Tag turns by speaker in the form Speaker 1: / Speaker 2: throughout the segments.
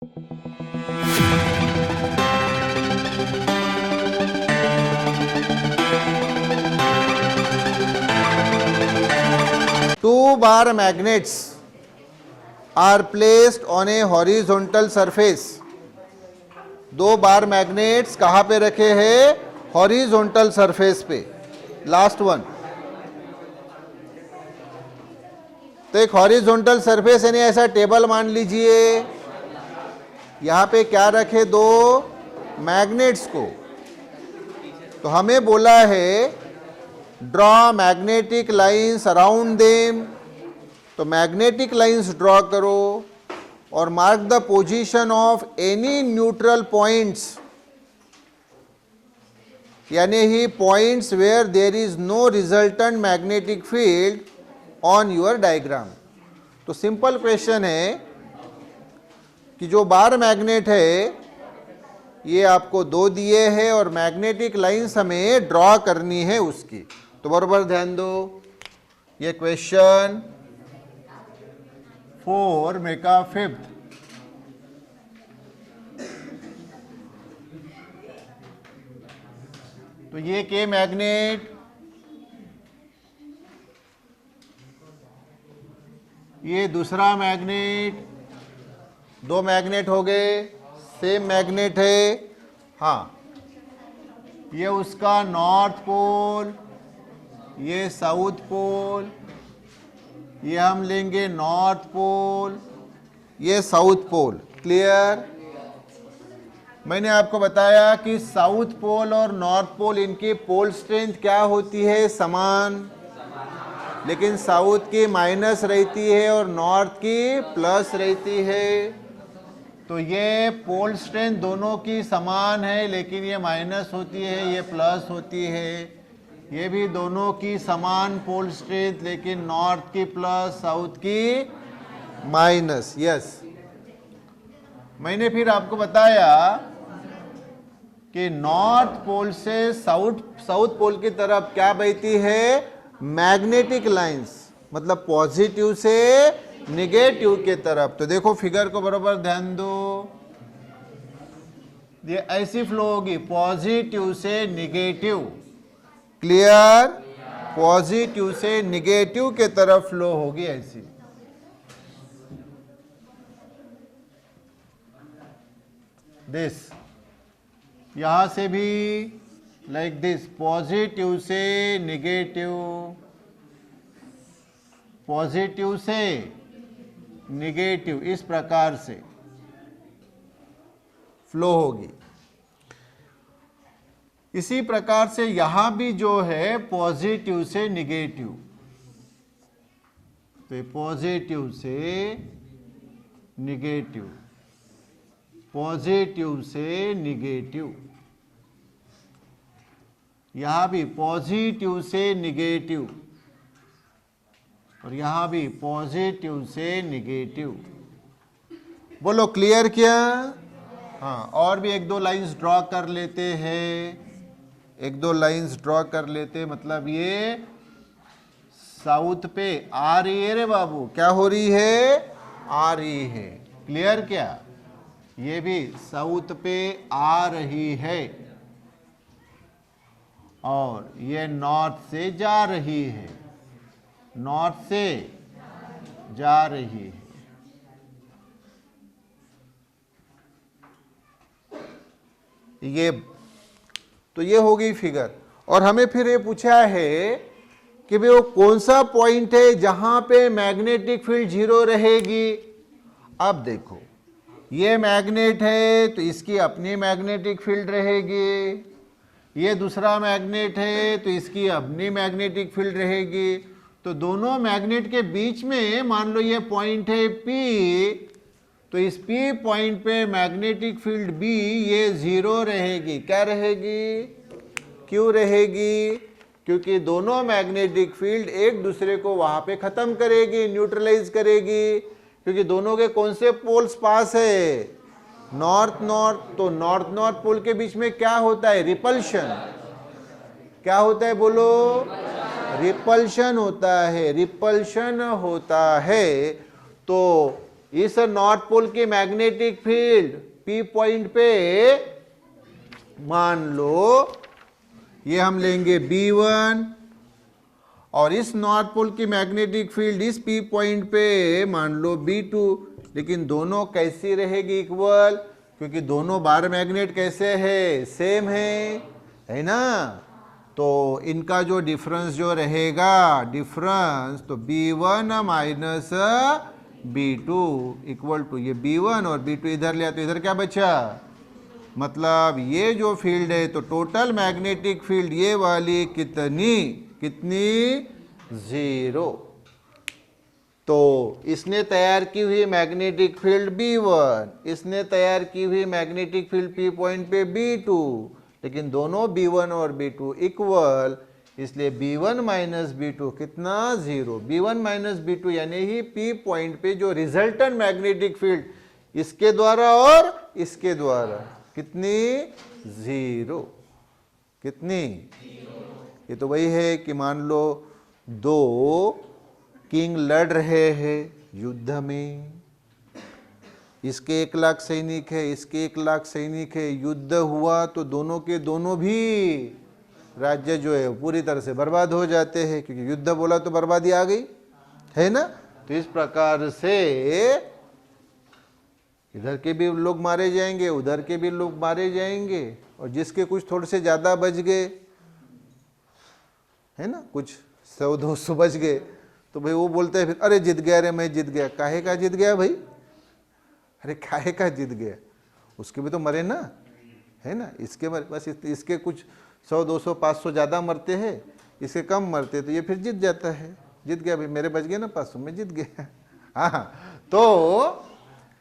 Speaker 1: Two bar magnets are placed on a horizontal surface. दो बार magnets कहाँ पे रखे हैं? हॉरिजॉन्टल सरफेस पे. Last one. तो एक हॉरिजॉन्टल सरफेस यानी ऐसा टेबल मान लीजिए, यहाँ पे क्या रखे? दो मैग्नेट्स को. तो हमें बोला है draw magnetic lines around them. तो मैग्नेटिक लाइंस ड्रॉ करो और mark the position of any neutral points, यानी ही points where there is no resultant magnetic field on your diagram. तो सिंपल क्वेश्चन है कि जो बार मैग्नेट है ये आपको दो दिए हैं और मैग्नेटिक लाइंस हमें ड्रॉ करनी है उसकी. तो बराबर ध्यान दो, ये क्वेश्चन 4 में का 5th. तो ये के मैग्नेट, ये दूसरा मैग्नेट, दो मैग्नेट हो गए, सेम मैग्नेट है. हाँ, ये उसका नॉर्थ पोल, ये साउथ पोल, ये हम लेंगे नॉर्थ पोल, ये साउथ पोल. क्लियर? मैंने आपको बताया कि साउथ पोल और नॉर्थ पोल इनकी पोल स्ट्रेंथ क्या होती है? समान. लेकिन साउथ की माइनस रहती है और नॉर्थ की प्लस रहती है. तो ये पोल स्ट्रेंथ दोनों की समान है, लेकिन ये माइनस होती है, ये प्लस होती है. ये भी दोनों की समान पोल स्ट्रेंथ, लेकिन नॉर्थ की प्लस, साउथ की माइनस. यस, मैंने फिर आपको बताया कि नॉर्थ पोल से साउथ पोल की तरफ क्या बहती है? मैग्नेटिक लाइंस, मतलब पॉजिटिव से निगेटिव के तरफ. तो देखो फिगर को बराबर ध्यान दो, ये ऐसी फ्लो होगी पॉजिटिव से निगेटिव. क्लियर? पॉजिटिव से निगेटिव के तरफ फ्लो होगी ऐसी. दिस, यहां से भी लाइक दिस, पॉजिटिव से निगेटिव, पॉजिटिव से निगेटिव, इस प्रकार से फ्लो होगी. इसी प्रकार से यहां भी जो है पॉजिटिव से निगेटिव. तो पॉजिटिव से निगेटिव, पॉजिटिव से निगेटिव, यहां भी पॉजिटिव से निगेटिव, और यहां भी पॉजिटिव से निगेटिव. बोलो क्लियर क्या? हाँ, और भी एक दो लाइंस ड्रॉ कर लेते हैं. एक दो लाइंस ड्रॉ कर लेते, मतलब ये साउथ पे आ रही है रे बाबू. क्या हो रही है? आ रही है. क्लियर क्या? ये भी साउथ पे आ रही है और ये नॉर्थ से जा रही है, नॉर्थ से जा रही है. ये तो ये हो गई फिगर. और हमें फिर ये पूछा है कि भाई वो कौन सा पॉइंट है जहां पे मैग्नेटिक फील्ड 0 रहेगी. अब देखो, ये मैग्नेट है तो इसकी अपनी मैग्नेटिक फील्ड रहेगी, ये दूसरा मैग्नेट है तो इसकी अपनी मैग्नेटिक फील्ड रहेगी. तो दोनों मैग्नेट के बीच में मान लो ये पॉइंट है P, तो इस P पॉइंट पे मैग्नेटिक फील्ड B ये 0 रहेगी. क्या रहेगी? क्यों रहेगी? क्योंकि दोनों मैग्नेटिक फील्ड एक दूसरे को वहां पे खत्म करेगी, न्यूट्रलाइज करेगी. क्योंकि दोनों के कौन से पोल्स पास है? North north. तो नॉर्थ नॉर्थ पोल के बीच में क्या होता है? रिपल्शन. क्या होता है बोलो? रिपल्शन होता है. रिपल्शन होता है. तो इस नॉर्थ पोल की मैग्नेटिक फील्ड P पॉइंट पे मान लो ये हम लेंगे B1 और इस नॉर्थ पोल की मैग्नेटिक फील्ड इस P पॉइंट पे मान लो B2, लेकिन दोनों कैसी रहेगी इक्वल, क्योंकि दोनों बार मैग्नेट कैसे है, सेम है ना। तो इनका जो डिफरेंस जो रहेगा, डिफरेंस तो B1 minus B2 equal to ये B1 और B2 इधर लिया तो इधर क्या बचा, मतलब ये जो फील्ड है तो टोटल मैग्नेटिक फील्ड ये वाली कितनी कितनी, 0। तो इसने तैयार की हुई मैग्नेटिक फील्ड B1, इसने तैयार की हुई मैग्नेटिक फील्ड P पॉइंट पे B2, लेकिन दोनों B1 और B2 इक्वल, इसलिए B1 माइनस B2 कितना, 0। B1 माइनस B2 यानी ही P पॉइंट पे जो रिजल्टेंट मैग्नेटिक फील्ड इसके द्वारा और इसके द्वारा कितनी, 0। कितनी, ये तो वही है कि मान लो दो किंग लड़ रहे हैं युद्ध में, इसके 1 लाख सैनिक है, इसके 1 लाख सैनिक है, युद्ध हुआ तो दोनों के दोनों भी राज्य जो है पूरी तरह से बर्बाद हो जाते हैं, क्योंकि युद्ध बोला तो बर्बादी आ गई है ना। तो इस प्रकार से इधर के भी लोग मारे जाएंगे, उधर के भी लोग मारे जाएंगे, और जिसके कुछ थोड़े से ज्यादा बच गए है ना, कुछ 100-200 बच गए, तो भाई वो बोलते हैं फिर, अरे जीत गया रे, मैं जीत गया। काहे का जीत गया भाई, अरे काहे का जीत गया, उसके भी तो मरे ना, है ना। इसके बस इसके कुछ 100-200 500 ज़्यादा मरते हैं, इसके कम मरते, तो ये फिर जीत जाता है। जीत गया भाई, मेरे बच गए ना 500, मैं जीत गया। हाँ, तो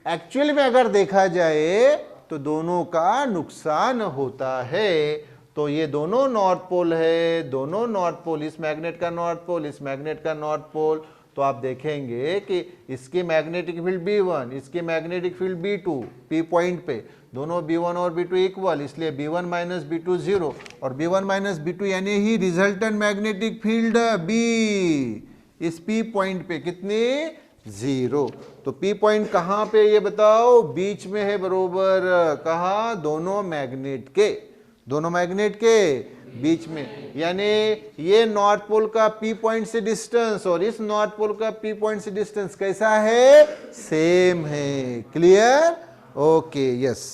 Speaker 1: एक्चुअल में अगर देखा जाए तो दोनों का नुकसान होता है। तो ये दोनों नॉर्थ पोल है, दोनों नॉर्थ पोल, इस मैग्नेट का नॉर्थ पोल, इस मैग्नेट का नॉर्थ पोल, तो आप देखेंगे कि इसकी मैग्नेटिक फील्ड B1, इसकी magnetic field B2, P point पे दोनों B1 और B2 इक्वल, इसलिए B1 माइनस B2 0, और B1 माइनस B2 यानी ही रिजल्टेंट मैग्नेटिक फील्ड B इस P पॉइंट पे कितनी, 0। तो P पॉइंट कहाँ पे ये बताओ, बीच में है बरोबर, कहाँ, दोनों मैग्नेट के, दोनों मैग्नेट के बीच में, यानी ये नॉर्थ पोल का P पॉइंट से डिस्टेंस और इस नॉर्थ पोल का P पॉइंट से डिस्टेंस कैसा है, सेम है। Clear, okay, yes.